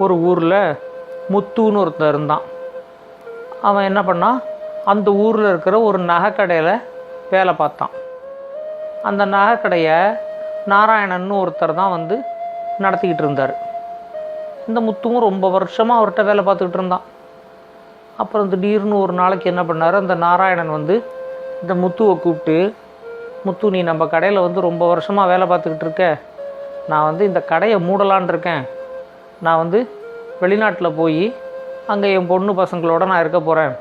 ஒரு ஊரில் முத்துன்னு ஒருத்தன் இருந்தான். அவன் என்ன பண்ணான், அந்த ஊரில் இருக்கிற ஒரு நகைக்கடையில் வேலை பார்த்தான். அந்த நகைக்கடையை நாராயணன்னு ஒருத்தர் தான் வந்து நடத்திக்கிட்டு இருந்தார். இந்த முத்துவும் ரொம்ப வருஷமாக அவர்கிட்ட வேலை பார்த்துக்கிட்டு இருந்தான். அப்புறம் திடீர்னு ஒரு நாளைக்கு என்ன பண்ணார், அந்த நாராயணன் வந்து இந்த முத்துவை கூப்பிட்டு, முத்து, நீ நம்ம கடையில் வந்து ரொம்ப வருஷமாக வேலை பார்த்துக்கிட்டு இருக்க, நான் வந்து இந்த கடையை மூடலான் இருக்கேன். நான் வந்து வெளிநாட்டில் போய் அங்கே என் பொண்ணு பசங்களோட நான் இருக்க போகிறேன்.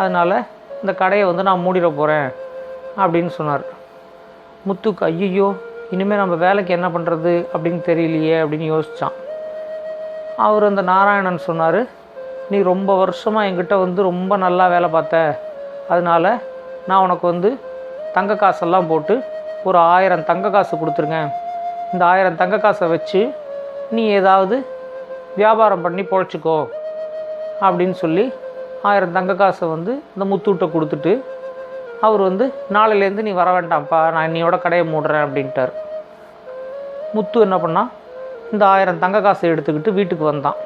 அதனால் இந்த கடையை வந்து நான் மூடிட போகிறேன் அப்படின்னு சொன்னார். முத்துக்கு ஐயோ, இனிமேல் நம்ம வேலைக்கு என்ன பண்ணுறது அப்படின்னு தெரியலையே அப்படின்னு யோசித்தான். அவர் அந்த நாராயணன் சொன்னார், நீ ரொம்ப வருஷமாக என்கிட்ட வந்து ரொம்ப நல்லா வேலை பார்த்த, அதனால் நான் உனக்கு வந்து தங்க காசெல்லாம் போட்டு ஒரு 1000 தங்க காசு கொடுத்துருங்க. இந்த 1000 தங்க காசை வச்சு நீ ஏதாவது வியாபாரம் பண்ணி பொழைச்சிக்கோ அப்படின்னு சொல்லி 1000 தங்க காசை வந்து இந்த முத்துகிட்ட கொடுத்துட்டு, அவர் வந்து நாளையிலேருந்து நீ வர வேண்டாம்ப்பா, நான் இன்னையோட கடையை மூடுறேன் அப்படின்ட்டார். முத்து என்ன பண்ணால், இந்த 1000 தங்க காசை எடுத்துக்கிட்டு வீட்டுக்கு வந்தான்.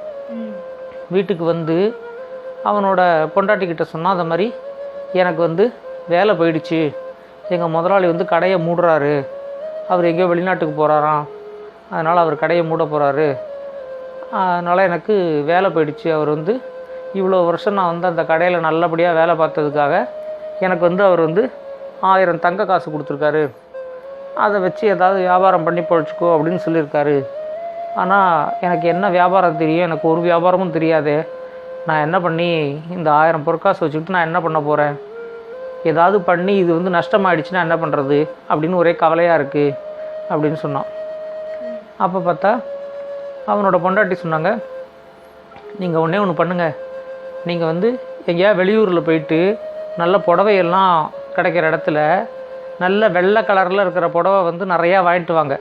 வீட்டுக்கு வந்து அவனோட பொண்டாட்டிக்கிட்ட சொன்னான், அந்த மாதிரி எனக்கு வந்து வேலை போயிடுச்சு, எங்கள் முதலாளி வந்து கடையை மூடுறாரு, அவர் எங்கேயோ வெளிநாட்டுக்கு போகிறாராம், அதனால் அவர் கடையை மூட போகிறாரு, அதனால் எனக்கு வேலை போயிடுச்சு. அவர் வந்து இவ்வளோ வருஷம் நான் வந்து அந்த கடையில் நல்லபடியாக வேலை பார்த்ததுக்காக எனக்கு வந்து அவர் வந்து 1000 தங்க காசு கொடுத்துருக்காரு, அதை வச்சு ஏதாவது வியாபாரம் பண்ணி பொழைச்சிக்கோ அப்படின்னு சொல்லியிருக்காரு. ஆனால் எனக்கு என்ன வியாபாரம் தெரியும், எனக்கு ஒரு வியாபாரமும் தெரியாது, நான் என்ன பண்ணி இந்த 1000 பொற்காசு வச்சுக்கிட்டு நான் என்ன பண்ண போகிறேன், ஏதாவது பண்ணி இது வந்து நஷ்டமாயிடுச்சுன்னா என்ன பண்ணுறது அப்படின்னு ஒரே கவலையாக இருக்குது அப்படின்னு சொன்னான். அப்போ பார்த்தா அவனோட பொண்டாட்டி சொன்னாங்க, நீங்கள் ஒன்றே ஒன்று பண்ணுங்கள், நீங்கள் வந்து எங்கேயா வெளியூரில் போயிட்டு நல்ல புடவையெல்லாம் கிடைக்கிற இடத்துல நல்ல வெள்ளை கலரில் இருக்கிற புடவை வந்து நிறையா வாங்கிட்டு வாங்க.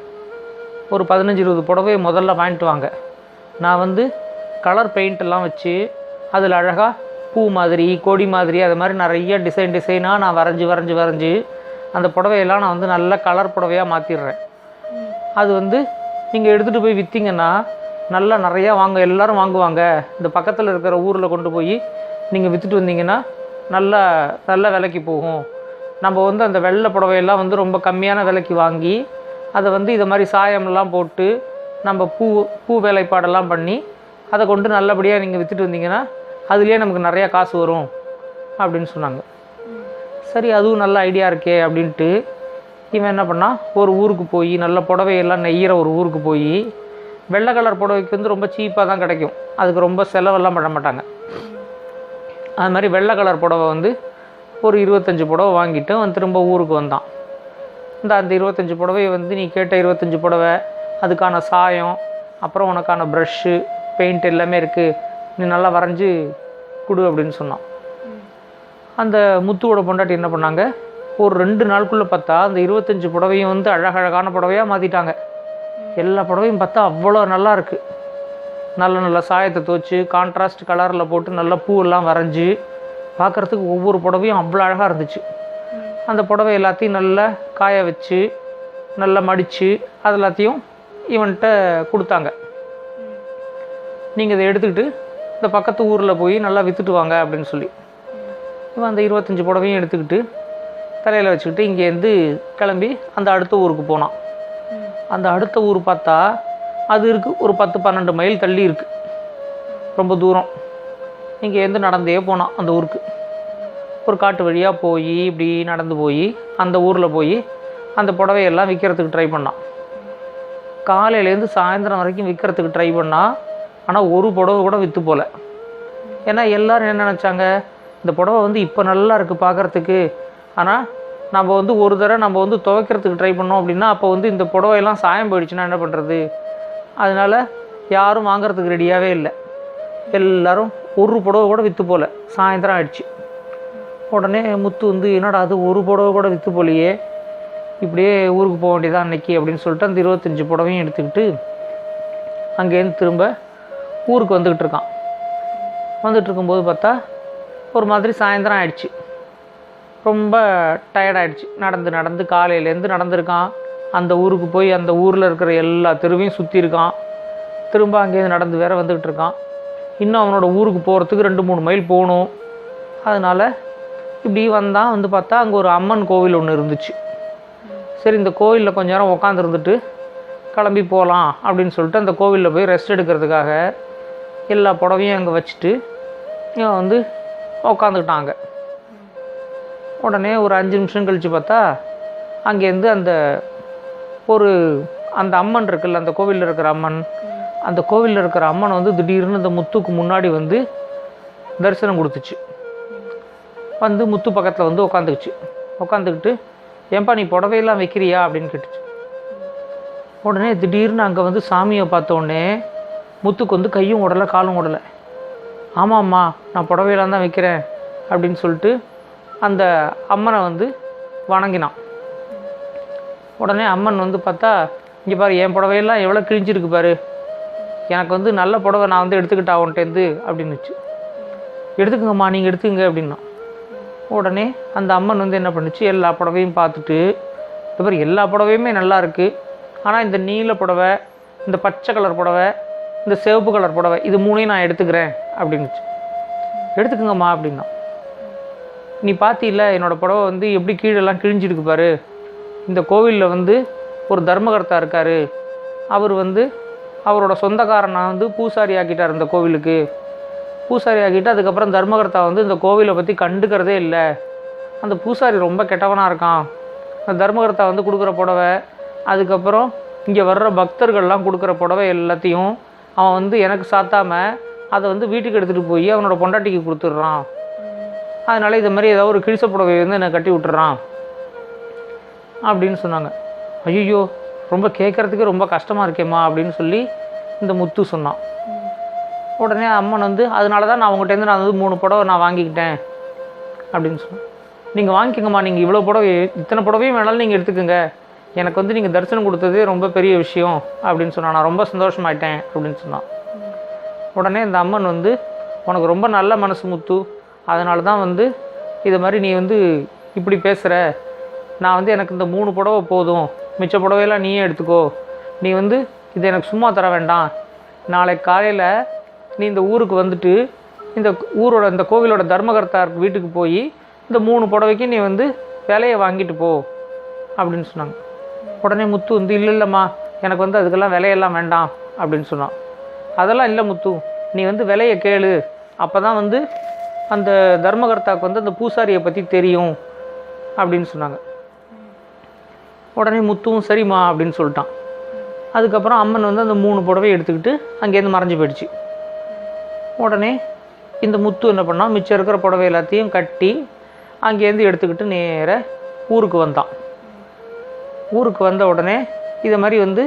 ஒரு 15-20 புடவையை முதல்ல வாங்கிட்டு வாங்க. நான் வந்து கலர் பெயிண்டெல்லாம் வச்சு அதில் அழகாக பூ மாதிரி கொடி மாதிரி அது மாதிரி நிறைய டிசைனாக நான் வரைஞ்சி அந்த புடவையெல்லாம் நான் வந்து நல்ல கலர் புடவையாக மாற்றிடுறேன். அது வந்து நீங்கள் எடுத்துகிட்டு போய் விற்றீங்கன்னா நல்லா நிறையா எல்லோரும் வாங்குவாங்க. இந்த பக்கத்தில் இருக்கிற ஊரில் கொண்டு போய் நீங்கள் விற்றுட்டு வந்தீங்கன்னா நல்ல விலைக்கு போகும். நம்ம வந்து அந்த வெள்ளை புடவையெல்லாம் வந்து ரொம்ப கம்மியான விலைக்கு வாங்கி அதை வந்து இதை மாதிரி சாயம்லாம் போட்டு நம்ம பூ வேலைப்பாடெல்லாம் பண்ணி அதை கொண்டு நல்லபடியாக நீங்கள் விற்றுட்டு வந்தீங்கன்னா அதுலேயே நமக்கு நிறையா காசு வரும் அப்படின்னு சொன்னாங்க. சரி, அதுவும் நல்ல ஐடியா இருக்கே அப்படின்ட்டு இவன் என்ன பண்ணால், ஒரு ஊருக்கு போய் நல்ல புடவையெல்லாம் நெய்கிற ஒரு ஊருக்கு போய், வெள்ளை கலர் புடவைக்கு வந்து ரொம்ப சீப்பாக தான் கிடைக்கும், அதுக்கு ரொம்ப செலவெல்லாம் பண்ண மாட்டாங்க. அது மாதிரி வெள்ளை கலர் புடவை வந்து ஒரு 25 புடவை வாங்கிட்டு அவன் திரும்ப ஊருக்கு வந்தான். அந்த 25 புடவையை வந்து நீ கேட்ட 25 புடவை, அதுக்கான சாயம், அப்புறம் உனக்கான ப்ரஷ்ஷு பெயிண்ட் எல்லாமே இருக்குது, நீ நல்லா வரைஞ்சி கொடு அப்படின்னு சொன்னான். அந்த முத்துவோட பொண்டாட்டி என்ன பண்ணாங்க, ஒரு 2 நாளுக்குள்ளே பார்த்தா அந்த 25 புடவையும் வந்து அழகழகான புடவையாக மாற்றிட்டாங்க. எல்லா புடவையும் பார்த்தா அவ்வளோ நல்லா இருக்குது. நல்ல சாயத்தை துவச்சி கான்ட்ராஸ்ட் கலரில் போட்டு நல்ல பூவெல்லாம் வரைஞ்சி பார்க்குறதுக்கு ஒவ்வொரு புடவையும் அவ்வளோ அழகாக இருந்துச்சு. அந்த புடவை எல்லாத்தையும் நல்லா காய வச்சு நல்லா மடித்து அது எல்லாத்தையும் இவன்கிட்ட கொடுத்தாங்க. நீங்கள் இதை எடுத்துக்கிட்டு இந்த பக்கத்து ஊரில் போய் நல்லா விற்றுட்டு வாங்க அப்படின்னு சொல்லி இவன் அந்த 25 புடவையும் எடுத்துக்கிட்டு தலையில் வச்சுக்கிட்டு இங்கேருந்து கிளம்பி அந்த அடுத்த ஊருக்கு போனான். அந்த அடுத்த ஊர் பார்த்தா அது இருக்குது ஒரு 10-12 மைல் தள்ளி இருக்குது, ரொம்ப தூரம். இங்கேருந்து நடந்தே போனான் அந்த ஊருக்கு. ஒரு காட்டு வழியாக போய் இப்படி நடந்து போய் அந்த ஊரில் போய் அந்த புடவையெல்லாம் விற்கிறதுக்கு ட்ரை பண்ணான். காலையிலேருந்து சாயந்தரம் வரைக்கும் விற்கிறதுக்கு ட்ரை பண்ணால், ஆனால் ஒரு புடவை கூட விற்று போகல. ஏன்னா எல்லோரும் என்ன நினச்சாங்க, இந்த புடவை வந்து இப்போ நல்லா இருக்குது பார்க்குறதுக்கு, ஆனால் நம்ம வந்து ஒரு தடவை நம்ம வந்து துவைக்கிறதுக்கு ட்ரை பண்ணோம் அப்படின்னா அப்போ வந்து இந்த புடவையெல்லாம் சாயம் போயிடுச்சுன்னா என்ன பண்ணுறது, அதனால் யாரும் வாங்கிறதுக்கு ரெடியாகவே இல்லை. எல்லோரும் ஒரு புடவை கூட விற்று போகல. சாயந்தரம் ஆயிடுச்சு. உடனே முத்து வந்து என்னடா அது ஒரு புடவை கூட விற்று போலையே, இப்படியே ஊருக்கு போக வேண்டியதான் அன்றைக்கி அப்படின்னு சொல்லிட்டு அந்த 25 புடவையும் எடுத்துக்கிட்டு அங்கேருந்து திரும்ப ஊருக்கு வந்துக்கிட்டு இருக்கான். வந்துட்டு இருக்கும்போது பார்த்தா ஒரு மாதிரி சாயந்தரம் ஆயிடுச்சு. ரொம்ப டயர்டாயிடுச்சு. நடந்து காலையிலேருந்து நடந்திருக்கான். அந்த ஊருக்கு போய் அந்த ஊரில் இருக்கிற எல்லா தெருவையும் சுற்றியிருக்கான். திரும்ப அங்கேருந்து நடந்து வேற வந்துக்கிட்டு இருக்கான். இன்னும் அவனோட ஊருக்கு போகிறதுக்கு 2-3 மைல் போகணும். அதனால் இப்படி வந்தான். வந்து பார்த்தா அங்கே ஒரு அம்மன் கோவில் ஒன்று இருந்துச்சு. சரி, இந்த கோவிலில் கொஞ்ச நேரம் உட்காந்துருந்துட்டு கிளம்பி போகலாம் அப்படின்னு சொல்லிட்டு அந்த கோவிலில் போய் ரெஸ்ட் எடுக்கிறதுக்காக எல்லா புடவையும் அங்கே வச்சுட்டு இவன் வந்து உக்காந்துக்கிட்டாங்க. உடனே ஒரு 5 நிமிஷம் கழித்து பார்த்தா அங்கேருந்து அந்த அம்மன் இருக்குல்ல, அந்த கோவிலில் இருக்கிற அம்மன், அந்த கோவிலில் இருக்கிற அம்மன் வந்து திடீர்னு இந்த முத்துக்கு முன்னாடி வந்து தரிசனம் கொடுத்துச்சு. வந்து முத்து பக்கத்தில் வந்து உட்காந்துக்கிட்டு ஏன்பா நீ புடவையெல்லாம் வைக்கிறியா அப்படின்னு கேட்டுச்சு. உடனே திடீர்னு அங்கே வந்து சாமியை பார்த்தோடனே முத்துக்கு வந்து கையும் ஓடலை காலும் ஓடலை. ஆமாம்மா நான் புடவையெல்லாம் தான் வைக்கிறேன் அப்படின்னு சொல்லிட்டு அந்த அம்மனை வந்து வணங்கினான். உடனே அம்மன் வந்து பார்த்தா, இங்கே பாரு என் புடவையெல்லாம் எவ்வளோ கிழிஞ்சிருக்கு பாரு, எனக்கு வந்து நல்ல புடவை நான் வந்து எடுத்துக்கிட்டா உன்ட்டேருந்து அப்படின்னுச்சு. எடுத்துக்கங்கம்மா நீங்கள் எடுத்துக்கங்க அப்படின்னா. உடனே அந்த அம்மன் வந்து என்ன பண்ணுச்சு, எல்லா புடவையும் பார்த்துட்டு, இந்த மாதிரி எல்லா புடவையுமே நல்லா இருக்குது, ஆனால் இந்த நீல புடவை, இந்த பச்சை கலர் புடவை, இந்த சிவப்பு கலர் புடவை, இது 3ஐயும் நான் எடுத்துக்கிறேன் அப்படின்னுச்சு. எடுத்துக்கங்கம்மா அப்படின்னா. நீ பார்த்தில்ல என்னோடய புடவை வந்து எப்படி கீழெல்லாம் கிழிஞ்சிருக்கு பாரு, இந்த கோவிலில் வந்து ஒரு தர்மகர்த்தா இருக்கார், அவர் வந்து அவரோட சொந்தக்காரனை வந்து பூசாரி ஆக்கிட்டார் இந்த கோவிலுக்கு. பூசாரி ஆக்கிட்டு அதுக்கப்புறம் தர்மகர்த்தா வந்து இந்த கோவிலை பற்றி கண்டுக்கிறதே இல்லை. அந்த பூசாரி ரொம்ப கெட்டவனாக இருக்கான். அந்த தர்மகர்த்தா வந்து கொடுக்குற புடவை, அதுக்கப்புறம் இங்கே வர்ற பக்தர்கள்லாம் கொடுக்குற புடவை எல்லாத்தையும் அவன் வந்து எனக்கு சாத்தாமல் அதை வந்து வீட்டுக்கு எடுத்துகிட்டு போய் அவனோட பொண்டாட்டிக்கு கொடுத்துட்றான். அதனால் இது மாதிரி ஏதாவது ஒரு கிழிச புடவை வந்து என்னை கட்டி விட்டுறான் அப்படின்னு சொன்னாங்க. ஐயோ ரொம்ப கேட்குறதுக்கு ரொம்ப கஷ்டமாக இருக்கேம்மா அப்படின்னு சொல்லி இந்த முத்து சொன்னான். உடனே அம்மன் வந்து அதனால தான் நான் உங்கள்கிட்டேருந்து நான் வந்து 3 புடவை நான் வாங்கிக்கிட்டேன் அப்படின்னு சொன்னேன். நீங்கள் வாங்கிக்கோங்கம்மா, நீங்கள் இவ்வளோ புடவை இத்தனை புடவையும் வேணாலும் நீங்கள் எடுத்துக்கோங்க, எனக்கு வந்து நீங்கள் தரிசனம் கொடுத்ததே ரொம்ப பெரிய விஷயம் அப்படின்னு சொன்னான், நான் ரொம்ப சந்தோஷமாயிட்டேன் அப்படின்னு சொன்னான். உடனே இந்த அம்மன் வந்து உனக்கு ரொம்ப நல்ல மனசு முத்து, அதனால தான் வந்து இது மாதிரி நீ வந்து இப்படி பேசுகிற, நான் வந்து எனக்கு இந்த 3 புடவை போதும், மிச்ச புடவையெல்லாம் நீயே எடுத்துக்கோ, நீ வந்து இதை எனக்கு சும்மா தர வேண்டாம், நாளைக்கு காலையில் நீ இந்த ஊருக்கு வந்துட்டு இந்த கோவிலோட தர்மகர்த்தார் வீட்டுக்கு போய் இந்த 3 புடவைக்கு நீ வந்து விலையை வாங்கிட்டு போ அப்படின்னு சொன்னாங்க. உடனே முத்து வந்து இல்லைம்மா எனக்கு வந்து அதுக்கெல்லாம் விலையெல்லாம் வேண்டாம் அப்படின்னு சொன்னான். அதெல்லாம் இல்லை முத்து, நீ வந்து விலையை கேளு, அப்போ தான் வந்து அந்த தர்மகர்த்தாவுக்கு வந்து அந்த பூசாரியை பற்றி தெரியும் அப்படின்னு சொன்னாங்க. உடனே முத்துவும் சரிம்மா அப்படின்னு சொல்லிட்டான். அதுக்கப்புறம் அம்மன் வந்து அந்த 3 புடவை எடுத்துக்கிட்டு அங்கேருந்து மறைஞ்சு போயிடுச்சு. உடனே இந்த முத்து என்ன பண்ணால் மிச்சம் இருக்கிற புடவை எல்லாத்தையும் கட்டி அங்கேருந்து எடுத்துக்கிட்டு நேராக ஊருக்கு வந்தான். ஊருக்கு வந்த உடனே இதை மாதிரி வந்து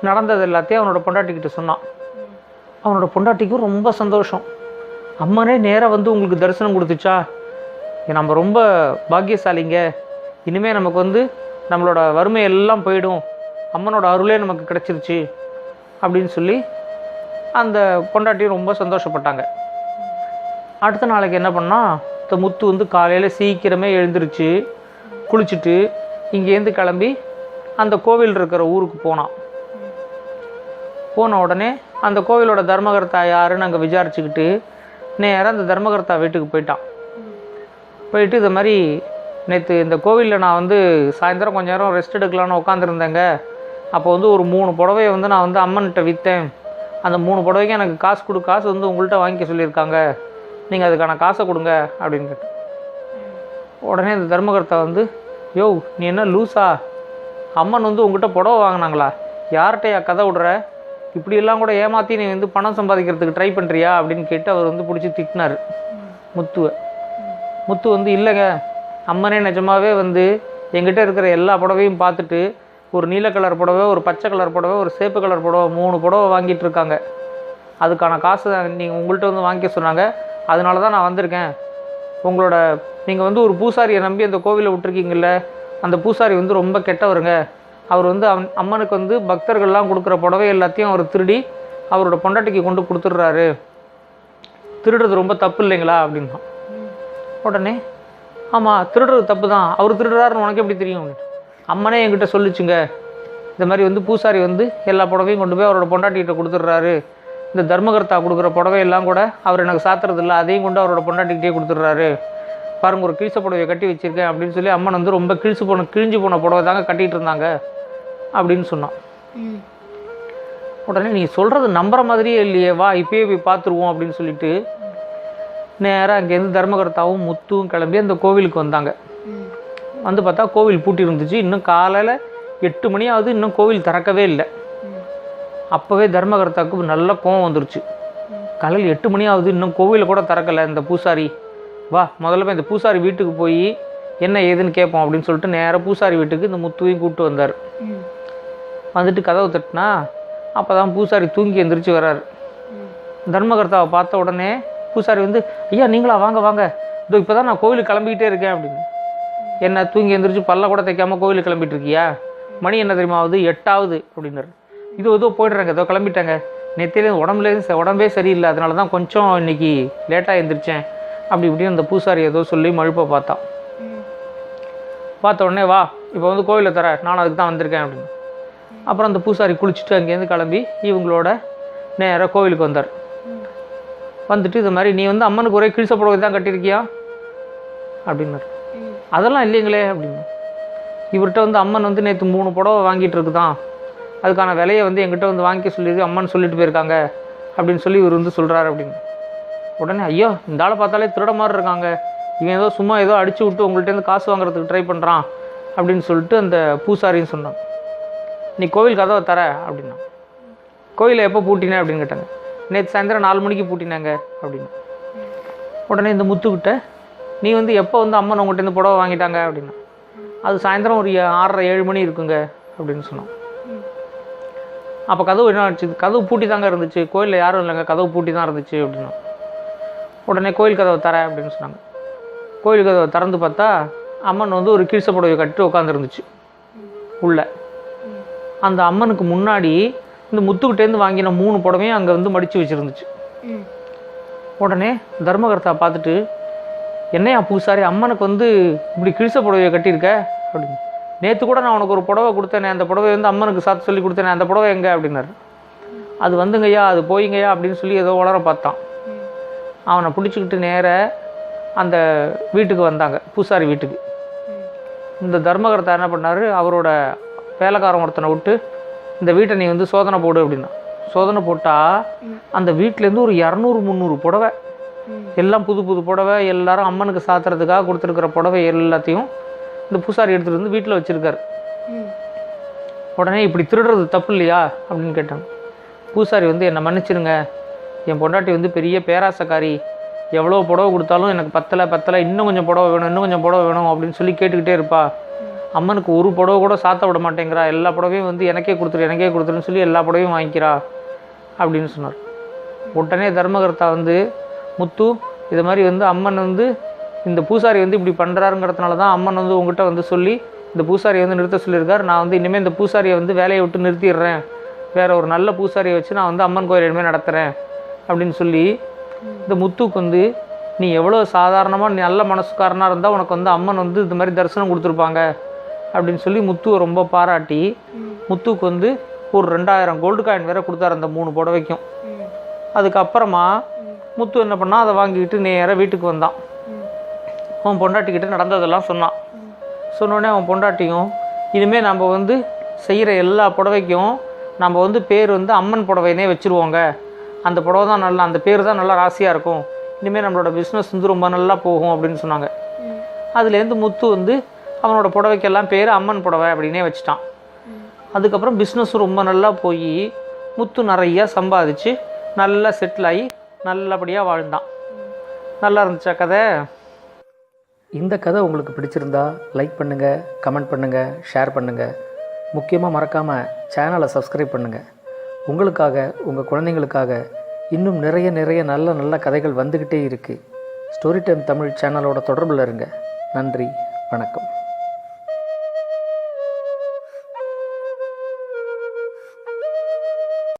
நடந்தது எல்லாத்தையும் அவனோட பொண்டாட்டிக்கிட்ட சொன்னான். அவனோட பொண்டாட்டிக்கும் ரொம்ப சந்தோஷம். அம்மனே நேராக வந்து உங்களுக்கு தரிசனம் கொடுத்துச்சா, நம்ம ரொம்ப பாக்கியசாலிங்க, இனிமேல் நமக்கு வந்து நம்மளோட வறுமை எல்லாம் போயிடும், அம்மனோட அருளே நமக்கு கிடச்சிருச்சு அப்படின்னு சொல்லி அந்த பொண்டாட்டியும் ரொம்ப சந்தோஷப்பட்டாங்க. அடுத்த நாளைக்கு என்ன பண்ணால் இந்த முத்து வந்து காலையில் சீக்கிரமே எழுந்திருச்சு குளிச்சுட்டு இங்கேருந்து கிளம்பி அந்த கோவில் இருக்கிற ஊருக்கு போனான். போன உடனே அந்த கோவிலோட தர்மகர்த்தா யாருன்னு அங்கே விசாரிச்சுக்கிட்டு நேராக அந்த தர்மகர்த்தா வீட்டுக்கு போயிட்டான். போயிட்டு இது மாதிரி நேற்று இந்த கோவிலில் நான் வந்து சாயந்தரம் கொஞ்ச நேரம் ரெஸ்ட் எடுக்கலான்னு உட்காந்துருந்தேங்க, அப்போ வந்து ஒரு 3 புடவையை வந்து நான் வந்து அம்மன்கிட்ட விற்றேன், அந்த 3 புடவைக்கு எனக்கு காசு வந்து உங்கள்கிட்ட வாங்கிக்க சொல்லியிருக்காங்க, நீங்கள் அதுக்கான காசை கொடுங்க அப்படின்னு கேட்டேன். உடனே இந்த தர்மகர்த்தா வந்து யோ நீ என்ன லூஸா, அம்மன் வந்து உங்கள்கிட்ட புடவை வாங்கினாங்களா, யார்கிட்டயா கதை விடுற, இப்படியெல்லாம் கூட ஏமாற்றி நீ வந்து பணம் சம்பாதிக்கிறதுக்கு ட்ரை பண்ணுறியா அப்படின்னு கேட்டு அவர் வந்து பிடிச்சி திட்டினார் முத்துவை. முத்து வந்து இல்லைங்க, அம்மனே நிஜமாகவே வந்து எங்கிட்ட இருக்கிற எல்லா புடவையும் பார்த்துட்டு ஒரு நீல கலர் புடவை, ஒரு பச்சை கலர் புடவை, ஒரு சேப்பு கலர் புடவை 3 புடவை வாங்கிட்டு இருக்காங்க, அதுக்கான காசை நீங்கள் உங்கள்கிட்ட வந்து வாங்கிக்க சொன்னாங்க, அதனால தான் நான் வந்திருக்கேன். நீங்கள் வந்து ஒரு பூசாரியை நம்பி அந்த கோவிலை விட்டுருக்கீங்கள்ல, அந்த பூசாரி வந்து ரொம்ப கெட்டவருங்க, அவர் வந்து அம்மனுக்கு வந்து பக்தர்கள்லாம் கொடுக்குற புடவை எல்லாத்தையும் அவர் திருடி அவரோட பொண்டாட்டிக்கு கொண்டு கொடுத்துட்றாரு, திருடுறது ரொம்ப தப்பு இல்லைங்களா அப்படின்னா. உடனே ஆமாம் திருடுறது தப்பு தான், அவர் திருடுறாருன்னு உனக்கு எப்படி தெரியும், அம்மனே என்கிட்ட சொல்லிச்சுங்க, இந்த மாதிரி வந்து பூசாரி வந்து எல்லா புடவையும் கொண்டு போய் அவரோட பொண்டாட்டிகிட்ட கொடுத்துட்றாரு. இந்த தர்மகர்த்தா கொடுக்குற புடவையெல்லாம் கூட அவர் எனக்கு சாத்துறதில்ல, அதையும் கொண்டு அவரோட பொண்டாட்டிக்கிட்டே கொடுத்துட்றாரு. பாருங்க, ஒரு கிழிச்ச புடவையை கட்டி வச்சுருக்கேன் அப்படின்னு சொல்லி அம்மன் வந்து ரொம்ப கிழிஞ்சு போன புடவை தாங்க கட்டிகிட்டு இருந்தாங்க அப்படின்னு சொன்னான். உடனே நீ சொல்கிறது நம்புற மாதிரியே இல்லையே, வா இப்பயே போய் பார்த்துருவோம் அப்படின்னு சொல்லிட்டு நேராக அங்கேருந்து தர்மகர்த்தாவும் முத்துவும் கிளம்பி அந்த கோவிலுக்கு வந்தாங்க. வந்து பார்த்தா கோவில் பூட்டி இருந்துச்சு. இன்னும் காலையில் 8 மணி ஆகுது, இன்னும் கோவில் திறக்கவே இல்லை. அப்போவே தர்மகர்த்தாவுக்கு நல்ல கோவம் வந்துருச்சு. காலையில் 8 மணி ஆகுது, இன்னும் கோவிலை கூட திறக்கலை இந்த பூசாரி, வா முதல்ல போய் இந்த பூசாரி வீட்டுக்கு போய் என்ன ஏதுன்னு கேட்போம் அப்படின்னு சொல்லிட்டு நேராக பூசாரி வீட்டுக்கு இந்த முத்துவையும் கூப்பிட்டு வந்தார். வந்துட்டு கதவை தட்டினா அப்போ தான் பூசாரி தூங்கி எந்திரிச்சு வர்றாரு. தர்மகர்த்தாவை பார்த்த உடனே பூசாரி வந்து, ஐயா நீங்களா, வாங்க வாங்க, இதோ இப்போ தான் நான் கோவிலுக்கு கிளம்பிக்கிட்டே இருக்கேன் அப்படின்னு. என்ன தூங்கி எந்திரிச்சு பல்ல கூட தைக்காமல் கோவிலுக்கு கிளம்பிட்டு இருக்கியா? மணி என்ன தெரியுமா ஆகுது? 8 ஆகுது அப்படின்னாரு. இதோ போய்ட்றாங்க, இதோ கிளம்பிட்டாங்க. நேற்றுலேருந்து உடம்பே சரியில்லை, அதனால தான் கொஞ்சம் இன்னைக்கு லேட்டாக எழுந்திரிச்சேன் அப்படி இப்படின்னு அந்த பூசாரி ஏதோ சொல்லி மழுப்பை பார்த்தான். பார்த்த உடனே வா இப்போ வந்து கோவிலில் தர, நானும் அதுக்கு தான் வந்திருக்கேன் அப்படின்னு. அப்புறம் அந்த பூசாரி குளிச்சுட்டு அங்கேருந்து கிளம்பி இவங்களோட நேராக கோவிலுக்கு வந்தார். வந்துட்டு இது மாதிரி நீ வந்து அம்மனுக்கு ஒரே கிழிச்ச புடவை தான் கட்டியிருக்கியா அப்படின்னாரு. அதெல்லாம் இல்லைங்களே அப்படின்னு. இவர்கிட்ட வந்து அம்மன் வந்து நேற்று 3 புடவை வாங்கிட்டு இருக்குதான், அதுக்கான விலையை வந்து எங்கிட்ட வந்து வாங்கிக்க சொல்லியிருக்கு, அம்மன் சொல்லிட்டு போயிருக்காங்க அப்படின்னு சொல்லி இவர் வந்து சொல்கிறாரு அப்படின்னு. உடனே ஐயோ இந்த ஆளை பார்த்தாலே திருட மாதிரி இருக்காங்க, இவன் ஏதோ சும்மா ஏதோ அடிச்சு விட்டு உங்கள்கிட்டருந்து காசு வாங்குறதுக்கு ட்ரை பண்ணுறான் அப்படின்னு சொல்லிட்டு அந்த பூசாரின்னு சொன்னாங்க. நீ கோவில் கதவை தர அப்படின்னா. கோயிலை எப்போ பூட்டினேன் அப்படின்னு கேட்டாங்க. நேற்று சாயந்தரம் 4 மணிக்கு பூட்டினாங்க அப்படின்னு. உடனே இந்த முத்துக்கிட்ட நீ வந்து எப்போ வந்து அம்மன் உங்கள்கிட்ட புடவை வாங்கிட்டாங்க அப்படின்னா. அது சாயந்தரம் ஒரு 6:30-7 மணி இருக்குங்க அப்படின்னு சொன்னான். அப்போ கதவு என்ன ஆச்சு? கதவு பூட்டி தாங்க இருந்துச்சு, கோயிலில் யாரும் இல்லைங்க, கதவு பூட்டி தான் இருந்துச்சு அப்படின்னா. உடனே கோயில் கதவை தர அப்படின்னு சொன்னாங்க. கோயில் கதவை திறந்து பார்த்தா அம்மன் வந்து ஒரு கிழிச்ச புடவை கட்டிட்டு உட்காந்துருந்துச்சு உள்ள. அந்த அம்மனுக்கு முன்னாடி இந்த முத்துக்கிட்டேருந்து வாங்கின 3 புடவையும் அங்கே வந்து மடித்து வச்சுருந்துச்சு. உடனே தர்மகர்த்தா பார்த்துட்டு, என்னையா பூசாரி அம்மனுக்கு வந்து இப்படி கிழிச்ச புடவையை கட்டியிருக்க அப்படின்னு. நேற்று கூட நான் உனக்கு ஒரு புடவை கொடுத்தேனே, அந்த புடவை வந்து அம்மனுக்கு சாத்து சொல்லி கொடுத்தேனே, அந்த புடவை எங்கே அப்படின்னாரு. அது வந்துங்கய்யா, அது போயிங்கய்யா அப்படின்னு சொல்லி ஏதோ உளர பார்த்தான். அவனை பிடிச்சிக்கிட்டு நேர அந்த வீட்டுக்கு வந்தாங்க, பூசாரி வீட்டுக்கு. இந்த தர்மகர்த்தா என்ன பண்ணார், அவரோட வேலைக்காரன் ஒருத்தனை விட்டு இந்த வீட்டை நீ வந்து சோதனை போடு அப்படின்னா. சோதனை போட்டால் அந்த வீட்டிலேருந்து ஒரு 200-300 புடவை, எல்லாம் புது புது புடவை, எல்லாரும் அம்மனுக்கு சாத்துறதுக்காக கொடுத்துருக்குற புடவை எல்லாத்தையும் இந்த பூசாரி எடுத்துகிட்டு வந்து வீட்டில் வச்சுருக்காரு. உடனே இப்படி திருடுறது தப்பு இல்லையா அப்படின்னு கேட்டாங்க. பூசாரி வந்து என்னை மன்னிச்சிருங்க, என் பொண்டாட்டி வந்து பெரிய பேராசக்காரி, எவ்வளோ புடவை கொடுத்தாலும் எனக்கு பத்தலை, இன்னும் கொஞ்சம் புடவை வேணும் அப்படின்னு சொல்லி கேட்டுக்கிட்டே இருப்பா. அம்மனுக்கு ஒரு புடவை கூட சாத்த விட மாட்டேங்கிறா, எல்லா புடவையும் வந்து எனக்கே கொடுத்துருன்னு சொல்லி எல்லா புடவையும் வாங்கிக்கிறா அப்படின்னு சொன்னார். உடனே தர்மகர்த்தா வந்து, முத்து இது மாதிரி வந்து அம்மன் வந்து இந்த பூசாரி வந்து இப்படி பண்ணுறாருங்கிறதுனால தான் அம்மன் வந்து உங்ககிட்ட வந்து சொல்லி இந்த பூசாரியை வந்து நிறுத்த சொல்லியிருக்கார். நான் வந்து இனிமேல் இந்த பூசாரியை வந்து வேலையை விட்டு நிறுத்திடுறேன், வேறு ஒரு நல்ல பூசாரியை வச்சு நான் வந்து அம்மன் கோயில் இனிமேல் நடத்துகிறேன் அப்படின்னு சொல்லி இந்த முத்துக்கு வந்து, நீ எவ்வளோ சாதாரணமாக நல்ல மனசுக்காரனாக இருந்தால் உனக்கு வந்து அம்மன் வந்து இது மாதிரி தரிசனம் கொடுத்துருப்பாங்க அப்படின்னு சொல்லி முத்துவை ரொம்ப பாராட்டி முத்துக்கு வந்து ஒரு 2000 கோல்டு காயின் வேறு கொடுத்தாரு அந்த 3 புடவைக்கும். அதுக்கப்புறமா முத்து என்ன பண்ணால் அதை வாங்கிக்கிட்டு நேராக வீட்டுக்கு வந்தான். அவன் பொண்டாட்டிக்கிட்ட நடந்ததெல்லாம் சொன்னான். சொன்னோடனே அவன் பொண்டாட்டியும், இனிமேல் நம்ம வந்து செய்கிற எல்லா புடவைக்கும் நம்ம வந்து பேர் வந்து அம்மன் புடவைனே வச்சுருவோங்க, அந்த புடவை தான் நல்லா, அந்த பேர் தான் நல்லா ராசியாக இருக்கும், இனிமேல் நம்மளோட பிஸ்னஸ் வந்து ரொம்ப நல்லா போகும் அப்படின்னு சொன்னாங்க. அதுலேருந்து முத்து வந்து அவனோட புடவைக்கெல்லாம் பேர் அம்மன் புடவை அப்படின்னே வச்சுட்டான். அதுக்கப்புறம் பிஸ்னஸும் ரொம்ப நல்லா போய் முத்து நிறையா சம்பாதிச்சு நல்லா செட்டில் ஆகி நல்லபடியாக வாழ்ந்தான். நல்லா இருந்துச்சா கதை? இந்த கதை உங்களுக்கு பிடிச்சிருந்தா லைக் பண்ணுங்கள், கமெண்ட் பண்ணுங்கள், ஷேர் பண்ணுங்கள். முக்கியமாக மறக்காமல் சேனலை சப்ஸ்கிரைப் பண்ணுங்கள். உங்களுக்காக, உங்கள் குழந்தைங்களுக்காக இன்னும் நிறைய நல்ல கதைகள் வந்துக்கிட்டே இருக்குது. ஸ்டோரி டைம் தமிழ் சேனலோட தொடர்பில் இருங்க. நன்றி, வணக்கம்.